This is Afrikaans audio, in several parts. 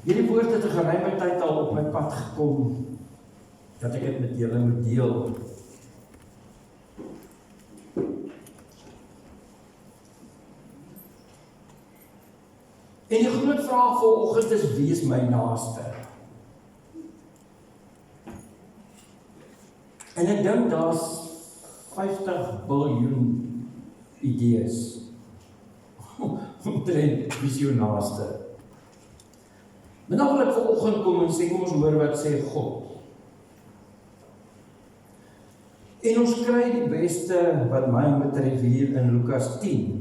Hierdie woord het 'n geruime tyd al op my pad gekom, dat ek dit met julle moet deel. En die groot vraag vanoggend is, wie is my naaste? En ek dink daar's 50 biljoen idees omtrent wie is jou naaste. Maar nou wil ek vanoggend kom en sê, kom ons hoor wat sê God. En ons kry die beste wat my betref hier in Lukas 10.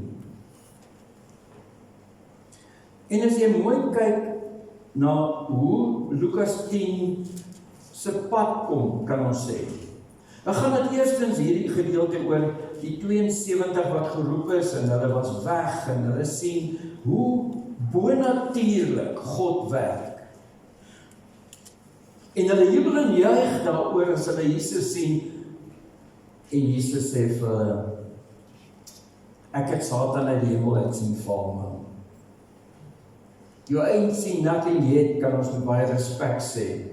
En as jy mooi kyk na hoe Lukas 10 se pad kom, kan ons sê. Dan gaan dit eerstens hierdie gedeelte oor die 72 wat geroep is en hulle was weg en hulle sien hoe bonatuurlik God werk. En hulle jubel en juig daaroor as hulle Jesus sien en Jesus sê vir hulle, ek het Satan uit die hemel uit sien val, man. You ain't seen nothing yet, kan ons met baie respek sê.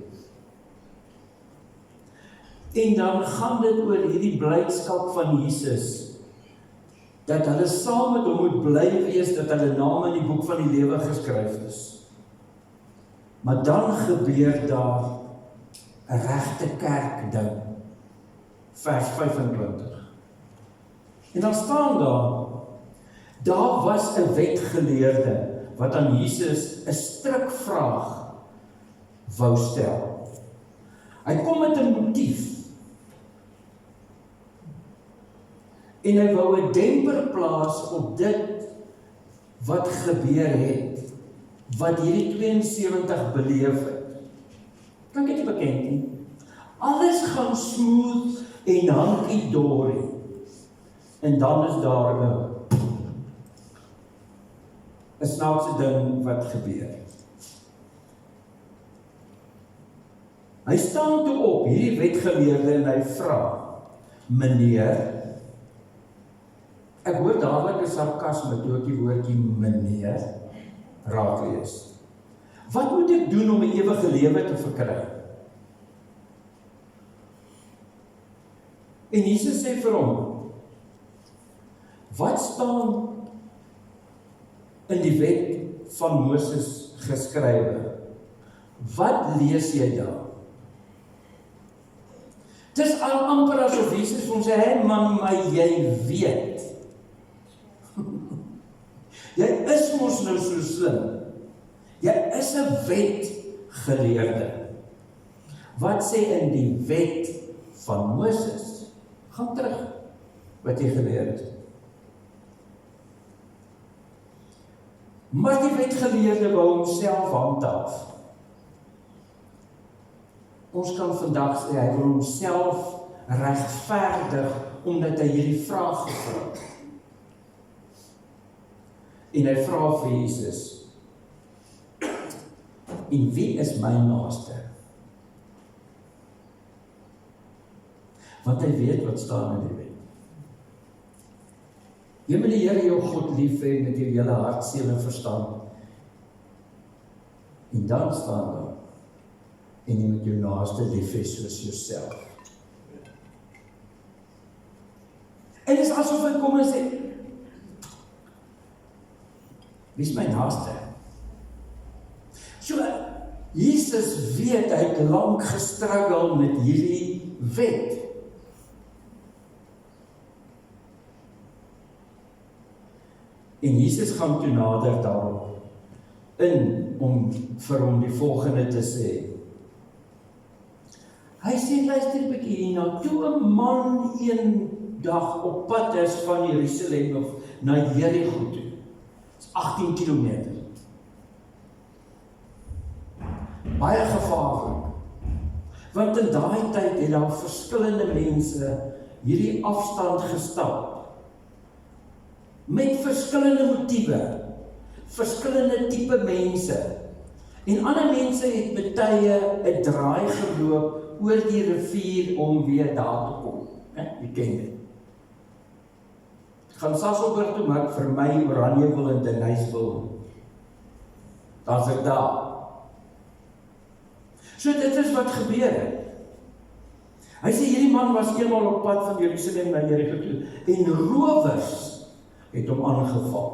En dan gaan dit oor hierdie blydskap van Jesus, dat hulle saam met hom moet bly wees, dat hulle name in die boek van die lewe geskryf is. Maar dan gebeur daar 'n regte kerk ding, vers 25. En dan staan daar was 'n wetgeleerde, wat aan Jesus 'n strikvraag wou stel. Hy kom met 'n motief. En hy wou 'n demper plaas op dit wat gebeur het, wat hierdie 72 beleef het. Klink dit bekend nie? Alles gaan smooth en hunky-dory. En dan is daar 'n snaakse ding wat gebeur. Hy staan toe op, hierdie wetgeleerde, en hy vra, meneer, ek hoor dadelik 'n sarkasme toe ek die woordjie meneer raak lees. Wat moet ek doen om 'n ewige lewe te verkry? En Jesus sê vir hom, wat staan in die wet van Moses geskrywe? Wat lees jy daar? Het is al amper asof Jesus vir hom sê, hey man, maar jy weet. Jy is mos nou so slim. Jy is 'n wetgeleerde. Wat sê in die wet van Moses? Gaan terug wat jy geleer het. Maar die wetgeleerde wou homself handhaaf. Ons kan vandag sê, hy wil homself regverdig, omdat hy hierdie vraag gevra het. En hy vra vir Jesus, en wie is my naaste? Want hy weet wat staan in die wet. Jy moet die Here jou God lief hê met jou hele hart, siel en verstand. En dan staan daar, en jy moet jou naaste lief hê soos jouself. En dit is asof hy kom en sê, wie is my naaste? So, Jesus weet, hy het lank gestruggle met hierdie wet. En Jesus gaan toe nader daarop in om vir hom die volgende te sê. Hy sê, luister 'n bietjie hierna, toe 'n man een dag op pad is van Jerusalem of na Jerigo toe. Dit is 18 kilometer. Baie gevaarlik. Want in daai tyd het daar verskillende mense hierdie afstand gestap. Met verskillende motiewe, verskillende tipe mense. En ander mense het met tye 'n draai geloop oor die rivier om weer daar te kom. Jy ken dit. Ek gaan Sasolburg toe, maar vir my Oranjewil en Denysville, daar's ek daar. So dit is wat gebeur het. Hy sê, hierdie man was eenmaal op pad van Jerusalem na Jericho toe, en rowers het hom aangeval.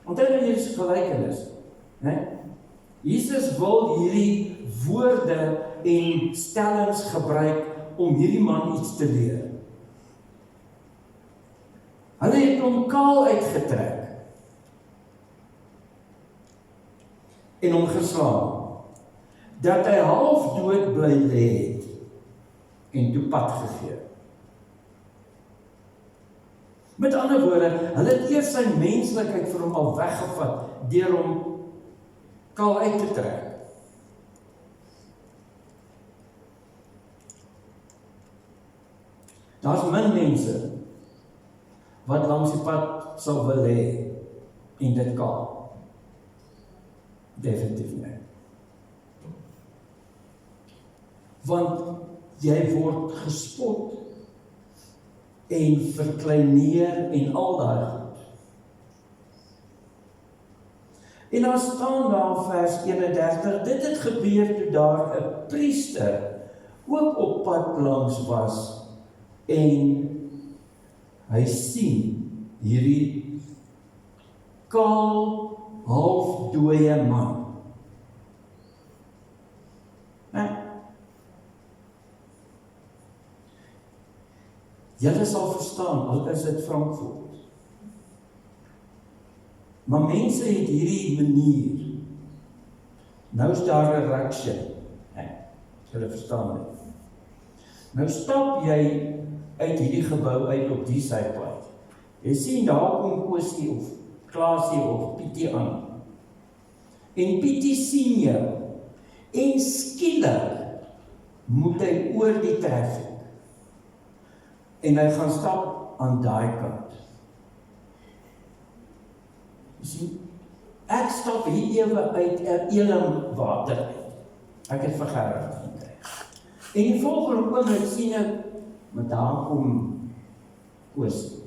Onthou nou hierdie gelykenis, né? Jesus wil hierdie woorde en stellings gebruik om hierdie man iets te leer. Hulle het hom kaal uitgetrek en hom geslaan, dat hy half dood bly lê het en toe pad gegee. Met ander woorde, hulle het eers sy menslikheid vir hom al weggevat deur hom kaal uit te trek. Daar's min mense wat langs die pad sal wil hê en dit kaal. Definitief nie. Want jy word gespot en verkleineer en al daai goed. En dan staan daar vers 31, dit het gebeur toe daar 'n priester ook op pad langs was en hy sien hierdie kaal, half dooie man. Julle sal verstaan, al is dit Frankfurt. Maar mense het hierdie manier. Nou is daar 'n reaksje. Julle verstaan dit. Nou stap jy uit hierdie gebou uit op die sypad. Jy sien daar kom Kosie of Klaasie of Pietie aan. En Pietie sien jou. En skielik moet hy oor die traffic. En hy gaan stap aan daai kant. Jy sien, ek stap hier ewe uit Elim water uit. Ek het vergerigd gekry. En die volgende oomblik sien ek, maar daar kom Kosie.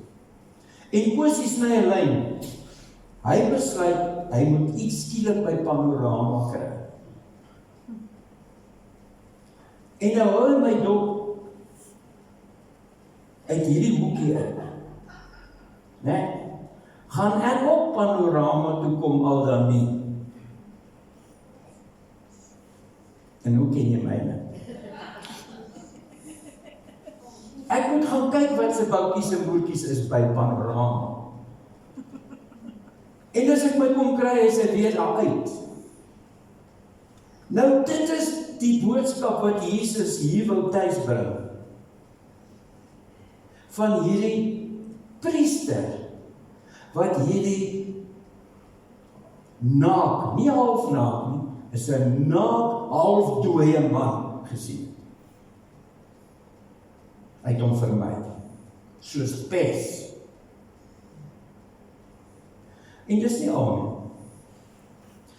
En Kosie sny 'n lyn. Hy besluit, hy moet iets skielik by Panorama kry. En nou hou hy my dop uit hierdie hoekie uit. Né? Gaan ek op Panorama toe kom al dan nie? En hoe ken jy my nou? Ek moet gaan kyk wat se boutjies en boertjies is by Panorama. En as ek my kom kry, is hy weer daar uit. Nou dit is die boodskap wat Jesus hier wil tuisbring. Van hierdie priester, wat hierdie naak, nie half naak nie, is 'n naak, half dooie man gesien. Hy het hom vermy, soos pes. En dis nie al nie.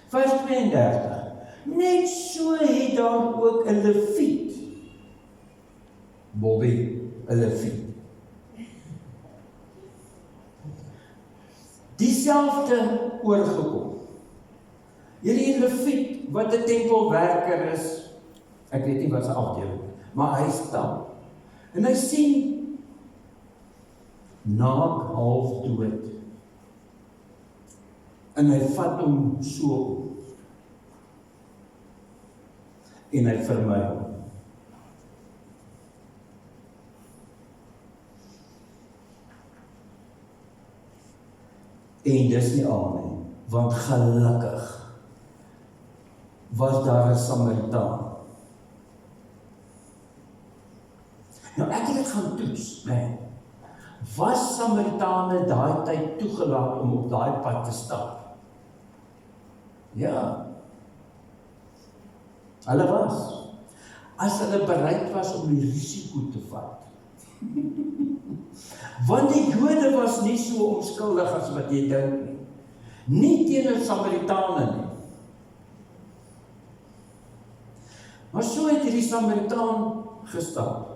Vers 32, net so het daar ook 'n leviet. Bobby, 'n leviet. Dieselfde oorgekom. Hierdie leviet, wat 'n tempelwerker is, ek weet nie wat sy afdeling, maar hy stap. En hy sien, naak half dood. En hy vat hom so op. En hy vermy hom. En dis nie al nie, want gelukkig was daar 'n Samaritaan. Nou ek het dit gaan toets, nee. Was Samaritane daai tyd toegelaat om op daai pad te stap? Ja. Hulle was. As hulle bereid was om die risiko te vat. Want die Jode was nie so onskuldig as wat jy dink nie. Nie teenoor Samaritane nie. Maar so het hierdie Samaritaan gestap.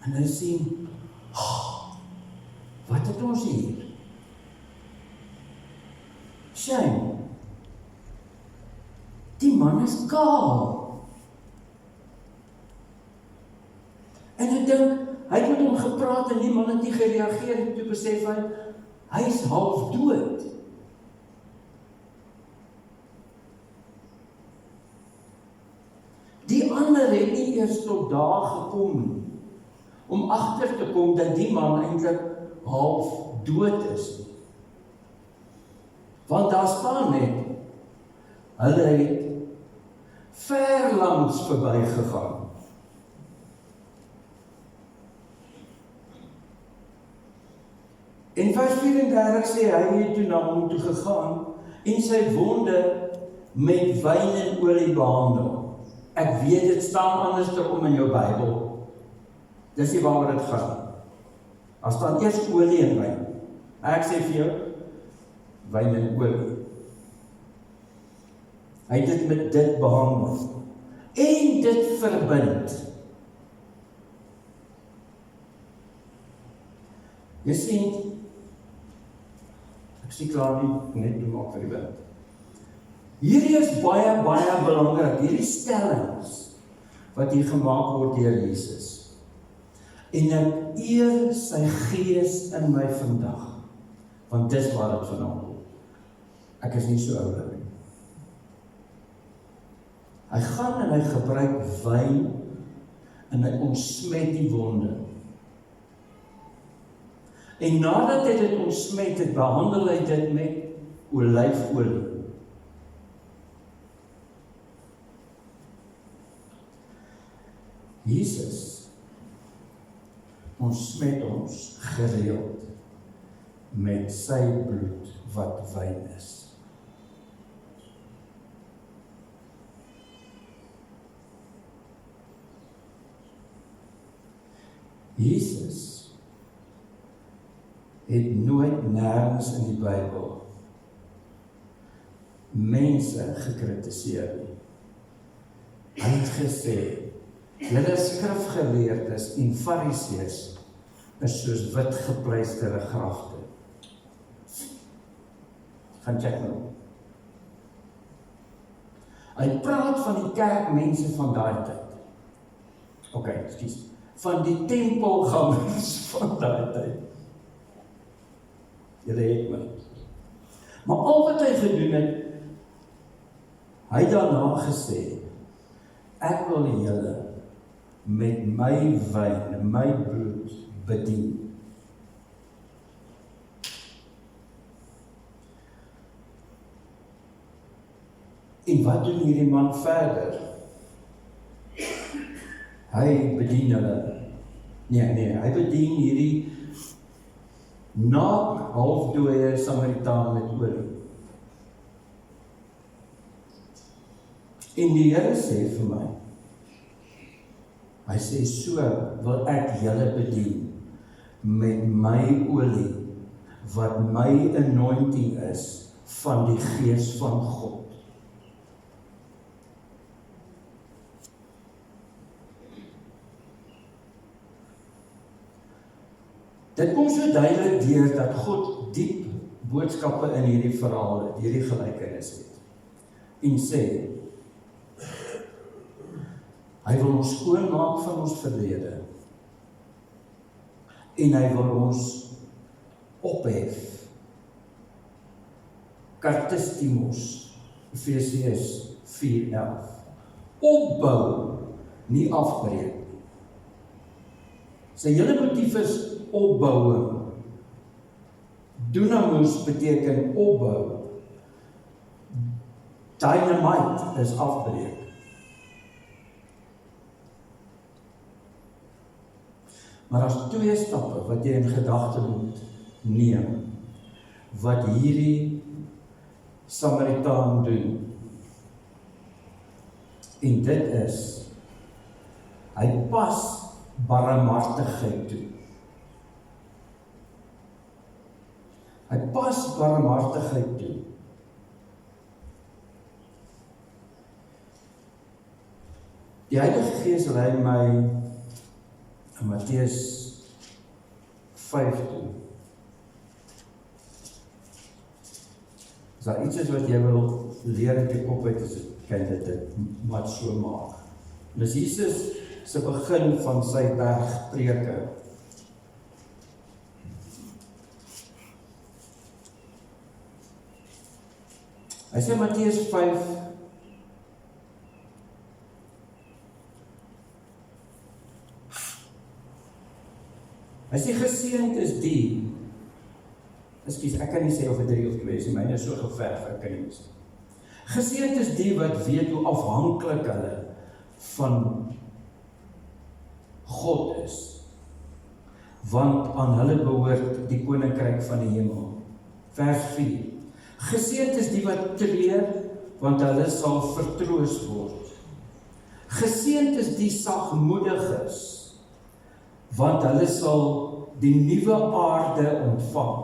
En hy sien, wat het ons hier? Shame. Die man is kaal. ek dink, hy het met hom gepraat en die man het nie gereageer en toe besef hy is half dood. Die ander het nie eers tot daar gekom nie, om agter te kom dat die man eintlik half dood is. Want daar staan net, hulle het ver langs verby gegaan. In vers 34 sê hy het toe na hom toe gegaan en sy wonde met wyn en olie behandel. Ek weet dit staan anders om in jou Bybel. Dis nie waaroor dit gaan. Daar staan eers olie en wyn. Ek sê vir jou, wyn en olie. Hy het dit met dit behandel. En dit verbind. Jy sien, ek sê klaar nie, net doen maak vir die wind. Hierdie is baie, baie belangrik, hierdie stellings, wat hier gemaak word deur Jesus. En ek eer sy gees in my vandag, want dis waar dit vandaan kom. Ek is nie so oulik nie. Hy gaan en hy gebruik wyn, en hy ontsmet die wonde. En nadat hy dit ontsmet het, behandel hy dit met olyfolie. Jesus ontsmet ons gereeld met sy bloed wat wyn is. Jesus het nooit nêrens in die Bybel mense gekritiseer nie. Hy het gesê, julle skrifgeleerdes en fariseërs is soos wit gepleisterde grafte. Gaan check nou. Hy praat van die kerkmense van daai tyd. Ekskuus. Van die tempelgangers van daai tyd. Julle het my. Maar al wat hy gedoen het, hy daarna gesê, ek wil julle met my wyn, my bloed bedien. En wat doen hierdie man verder? Hy bedien hulle. Nee, hy bedien hierdie naak, halfdooie Samaritaan met olie. En die Here sê vir my, hy sê, so wil ek julle bedien met my olie, wat my anointing is van die Gees van God. Dit kom so duidelik deur dat God diep boodskappe in hierdie verhale, hierdie gelykenis het. En sê, hy wil ons skoonmaak van ons verlede. En hy wil ons ophef. Kartistimos, Efesiërs 4:11. Opbou, nie afbreek. Sy hele motief is opbouing. Dunamus beteken opbou. Dynamite is afbreek. Maar as twee stappe wat jy in gedagte moet neem, wat hierdie Samaritaan doen, en dit is, hy pas barmhartigheid toe. Hy pas barmhartigheid toe. Die Heilige Gees lei my in Matteus 5 toe. As daar iets is wat jy wil leer in die kop uit, kan dit maar so maak. Dis Jesus se begin van sy bergpreke. Hy sê Matteus 5, hy sê geseënd is die, ekskuus, ek kan nie sê of het 3 of 2 is, myne is so geverf, ek kan nie sê. Geseënd is die wat weet hoe afhanklik hulle van God is, want aan hulle behoort die koninkryk van die hemel. Vers 4. Geseënd is die wat treur, want hulle sal vertroos word. Geseënd is die sagmoediges, want hulle sal die nuwe aarde ontvang.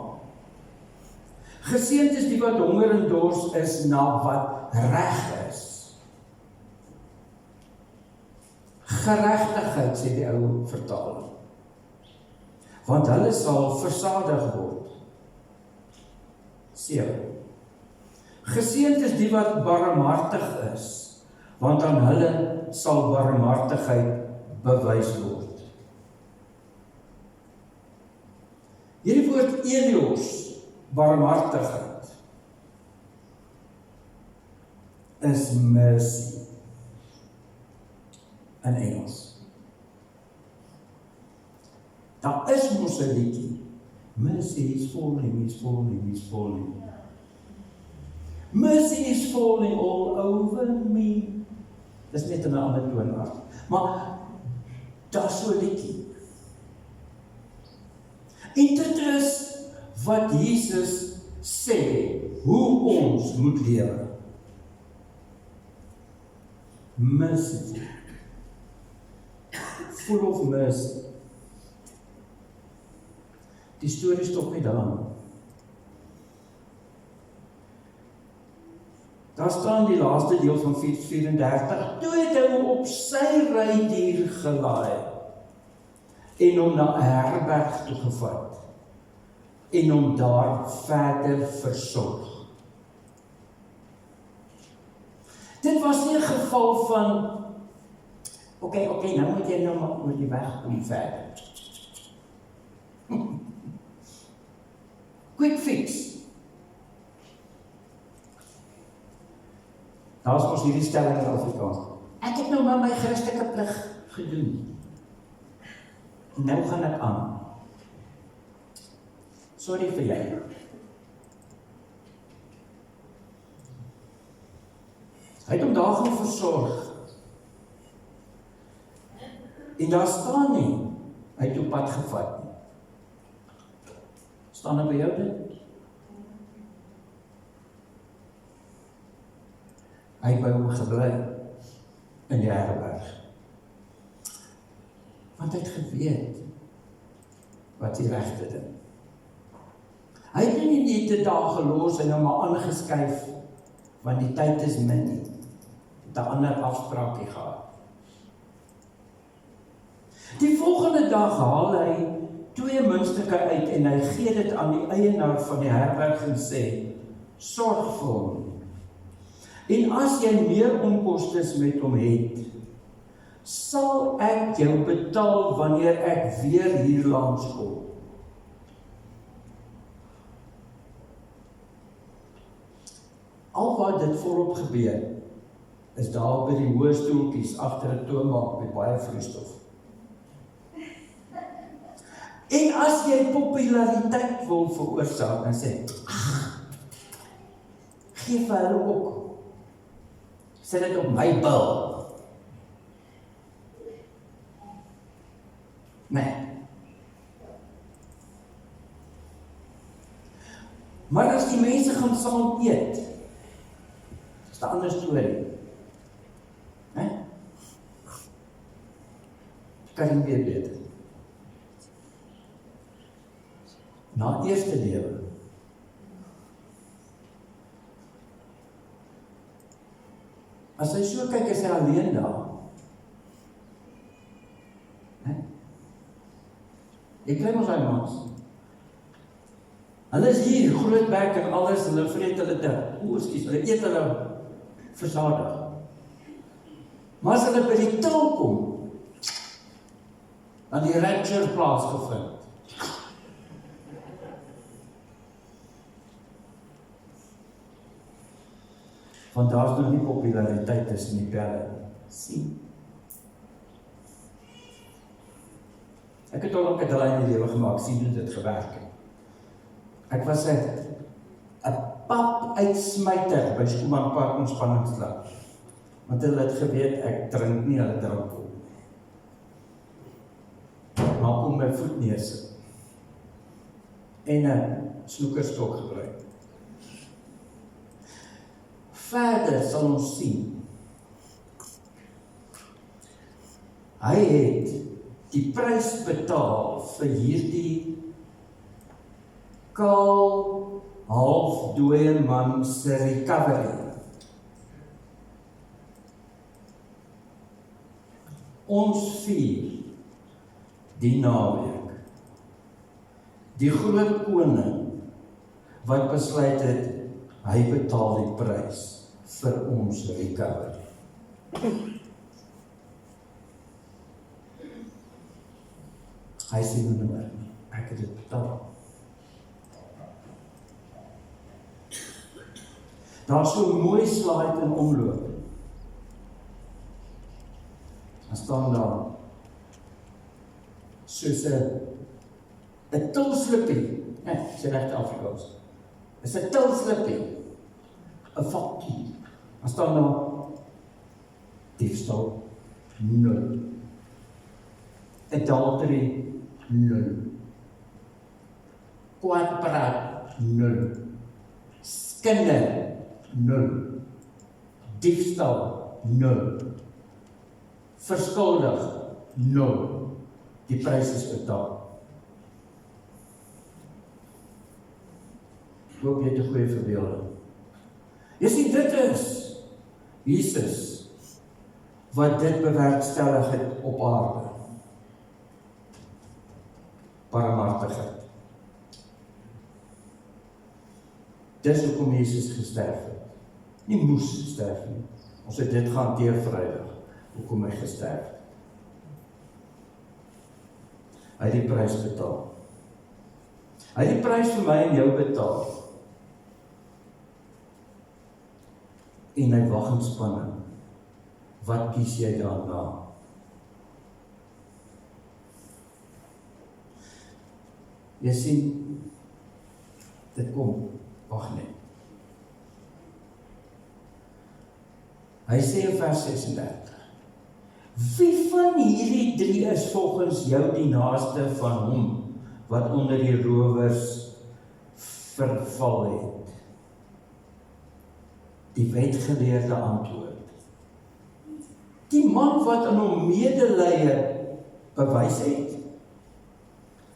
Geseënd is die wat honger en dors is na wat reg is. Geregtigheid, sê die ou vertaling. Want hulle sal versadig word. 7. Geseënd is die wat barmhartig is, want aan hulle sal barmhartigheid bewys word. Hierdie woord Elios, barmhartigheid, is mercy in Engels. Daar is mos 'n liedjie. Mercy is falling, is falling, is falling. Mercy is falling all over me. Dis net in 'n ander toonaard. Maar daar so 'n liedjie. En dit is wat Jesus sê, hoe ons moet lewe. Mercy. Full of mercy. Die storie stop nie daar. Daar staan die laaste deel van vers 34. Toe het hy hom op sy rydier gelaai en hom na 'n herberg toe gevat en hom daar verder versorg. Dit was nie 'n geval van Oké, nou moet jy nou maar oor die weg kom verder. Quick fix. Daar is ons hierdie stelling in Afrikaans. Ek het nou maar my Christelike plig gedoen. Nou gaan ek aan. Sorry vir jou. Hy het hom daar gaan versorg. En daar staan nie, hy het op pad gevat nie. Staan by jou dit? Hy het by hom gebly in die herberg. Want hy het geweet wat die regte ding. Hy het nie net daar gelos en nou maar aangeskuif, want die tyd is min nie. Het 'n ander afspraakie gehad. Die volgende dag haal hy 2 muntstukke uit en hy gee dit aan die eienaar van die herberg en sê, sorg vir hom. En as jy meer onkostes met hom het, sal ek jou betaal wanneer ek weer hier langs kom. Al wat dit volop gebeur, is daar by die hoë stoeltjies agter 'n toonbank met baie vloeistof. En as jy populariteit wil veroorsaak en sê, gee vir hulle ook. Sit dit op my bil. Nee. Maar as die mense gaan saam eet, is dit 'n ander storie. Nee? Kan nie weer beter. Na eerste lewe. As hy so kyk, is hy alleen daar. Ek kry mos hy mans. Hulle is hier, groot bek en alles, hulle vreet hulle te. Hulle eet hulle versadig. Maar as hulle by die tronk kom, dan die rapture plaasgevind. Want daar is nog nie populariteit tussen die pelle. Sien. Ek het al ook 'n draai in die lewe gemaak, sien hoe dit gewerk het. Ek was 'n pap uitsmyter by Schoeman Park ontspanningsklub. Want hulle het geweet, ek drink nie, hulle drink op. Maar kom my voet neersit. En 'n snoekerstok gebruik. Verder sal ons sien, hy het die prys betaal vir hierdie kaal, halfdooie man se recovery. Ons vier die naweek die groot koning wat besluit het, hy betaal die prys vir ons recovery. Hy sê nou nie, ek het dit betaal. Daar is so 'n mooi slide in omloop. Dan staan daar soos 'n tilslippie, sê regte Afrikaans. Is 'n tilslippie, 'n vakkie. Dan staan daar diefstal 0. Adultery 0. Kwaadpraat 0. Skinder 0. Diefstal 0. Verskuldig 0. Die prys is betaal. Ek hoop jy het 'n goeie verbeelding. Jy sien, dit is Jesus wat dit bewerkstellig het op aarde. Barmhartigheid. Dis hoekom Jesus gesterf het. Nie moes sterf nie. Ons het dit gehanteer Vrydag, hoekom hy gesterf het. Hy het die prys betaal. Hy het die prys vir my en jou betaal. En hy wag in spanning. Wat kies jy daarna? Jy sien, dit kom, wag net. Hy sê in vers 36, wie van hierdie 3 is volgens jou die naaste van hom, wat onder die rowers verval het? Die wetgeleerde antwoord. Die man wat in hom medelee bewys het.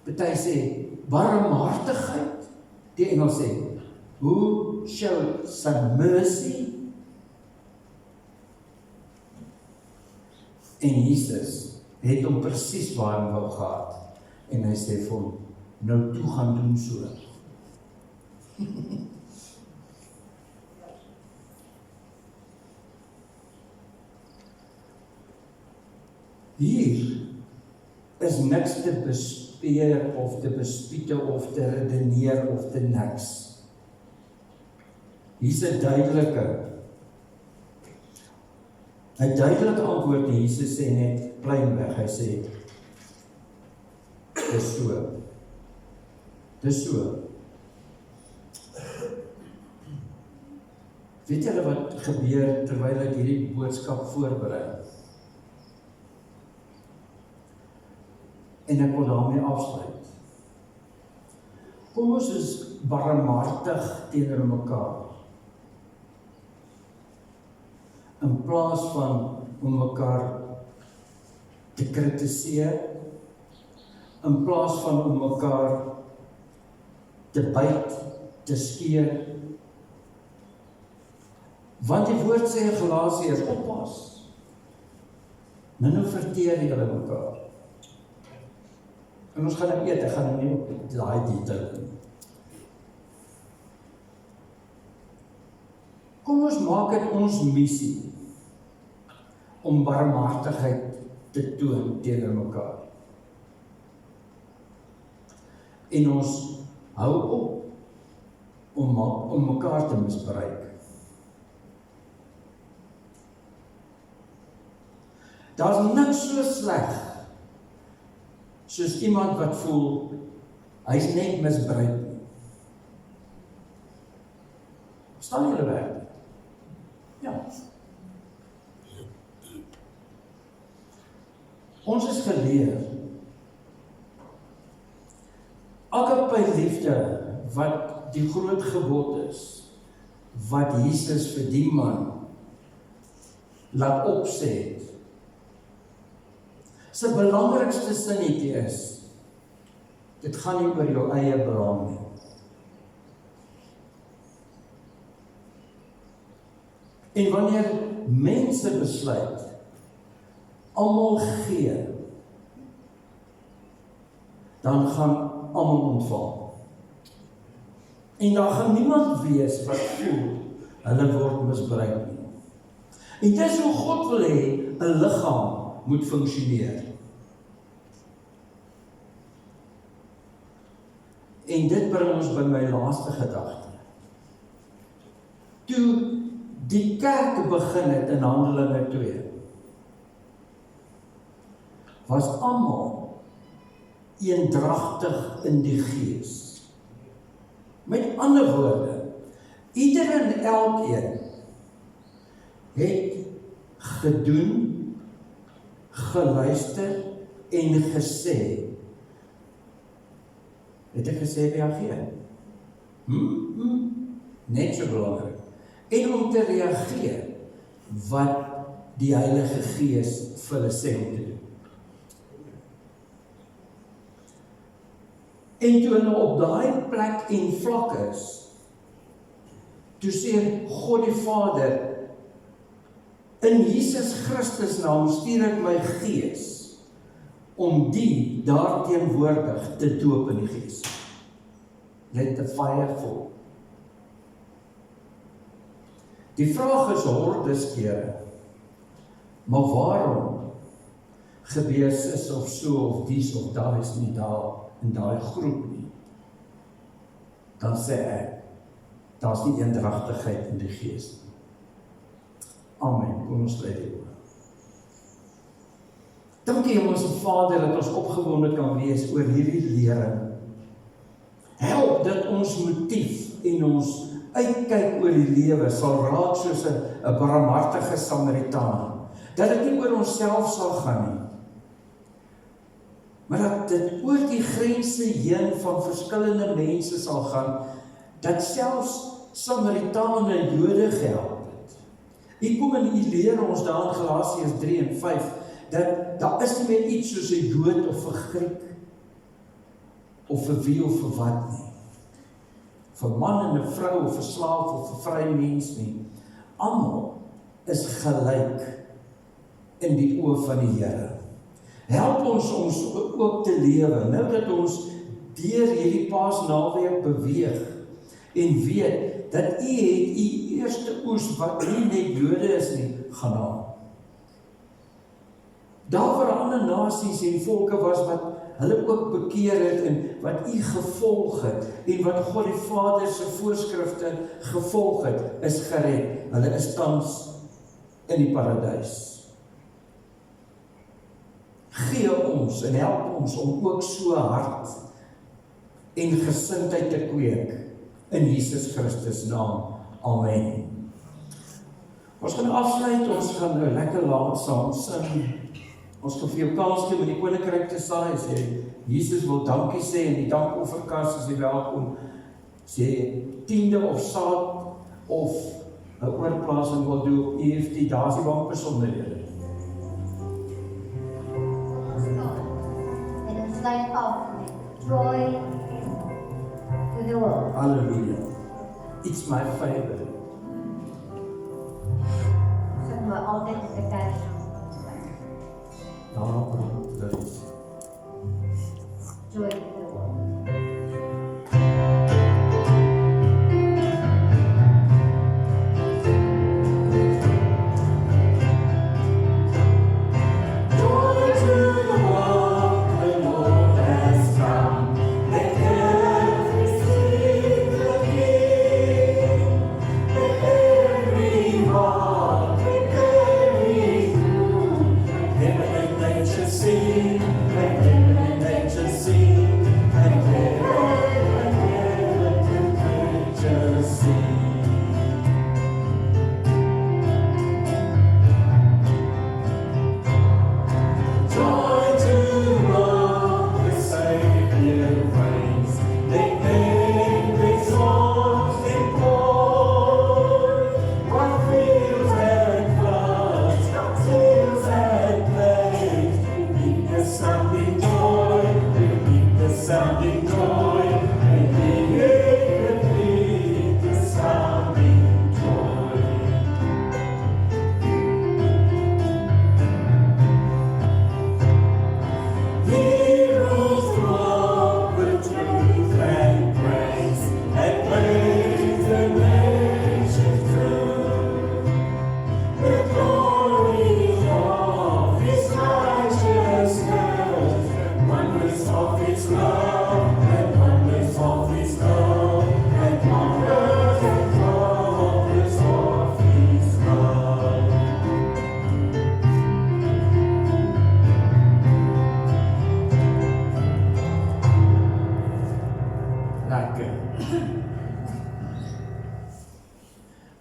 Party sê, barmhartigheid. Die Engels sê, who showed some mercy? En Jesus het hom presies waar hy wou gehad. En hy sê vir hom, nou toe gaan doen so. Hier is niks te bespeer of te bespiete of te redeneer of te niks. Hier's 'n duidelike antwoord en Jesus sê net pleinweg, hy sê, dis so. Dis so. Weet julle wat gebeur terwyl ek hierdie boodskap voorberei? En ek wil daarmee afsluit. Kom ons is barmhartig teenoor mekaar. In plaas van om mekaar te kritiseer, in plaas van om mekaar te byt, te skeer. Want die woord sê in Galasiërs, oppas. Nou verteer julle mekaar. En ons gaan nou eet, ek gaan nou nie op daai detail in. Kom ons maak dit ons missie om barmhartigheid te toon teenoor mekaar. En ons hou op om mekaar te misbruik. Daar's niks so sleg soos iemand wat voel hy's net misbruik nie. Verstaan julle werk? Ja. Ons is geleer agape liefde wat die groot gebod is, wat Jesus vir die man laat opset. Sy belangrikste sinnetjie is, dit gaan nie oor jou eie belang nie. En wanneer mense besluit, almal gee, dan gaan almal ontvang. En daar gaan niemand wees wat voel, hulle word misbruik nie. En dis hoe God wil hê, 'n liggaam moet funksioneer. En dit bring ons by my laaste gedagte. Toe die kerk begin het in Handelinge 2, was almal eendragtig in die gees. Met ander woorde, ieder en elkeen het gedoen, geluister en gesê. Het ek gesê reageer? Net so belangrik. En om te reageer wat die Heilige Gees vir hulle sê om te doen. En toe hulle op daai plek en vlak is, toe sê God die Vader, in Jesus Christus naam stuur ek my Gees, om die daarteenwoordig te doop in die Gees. Let the fire fall. Die vraag is hordes kere, maar waarom gebeur sis of so of dies of daar is nie daar in daai groep nie? Dan sê ek, daar's nie eendragtigheid in die Gees nie. Amen. Kom ons sluit die oë. Dankie Hemelse Vader dat ons opgewonde kan wees oor hierdie lering. Help dat ons motief en ons uitkyk oor die lewe sal raak soos 'n barmhartige Samaritaan. Dat dit nie oor onsself sal gaan nie, maar dat dit oor die grense heen van verskillende mense sal gaan, dat selfs Samaritane Jode gehelp het. Hier kom en hier leer ons daar in Galasiërs 3 en 5, dat daar is nie meer iets soos 'n Jood of 'n Griek, of vir wie of vir wat nie. Vir man en 'n vrou of 'n slaaf of 'n vrye mens nie. Almal is gelyk in die oë van die Here. Help ons ook te lewe, nou dat ons deur hierdie Paasnaweek beweeg en weet dat U het U eerste oes wat nie net Jode is nie, gaan haal. Daar waar ander nasies en volke was wat hulle ook bekeer het en wat U gevolg het en wat God die Vader se voorskrifte gevolg het, is gered. Hulle is tans in die paradys. Gee ons en help ons om ook so hart en gesindheid te kweek in Jesus Christus naam. Amen. Ons gaan afsluit, ons gaan nou lekker laat saam sing. Ons gaan vir jou kans gee om in die koninkryk te saai, as jy Jesus wil dankie sê in die dankofferkas, as jy welkom, sê tiende of saad of 'n oorplasing wil doen op EFT, daar is die bank besonderhede. En ons sluit af met joy to the world. Hallelujah. It's my favorite. Sing we altyd die kers. Daar brand lig. Joy to the world.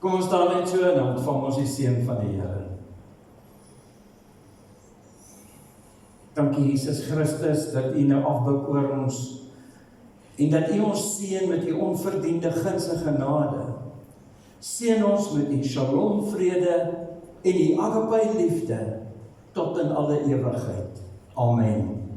Kom ons staan net so en dan ontvang ons die seën van die Here. Dankie Jesus Christus dat U nou afbuig oor ons en dat U ons seën met U onverdiende guns en genade. Seën ons met U shalom vrede en U agape liefde tot in alle ewigheid. Amen.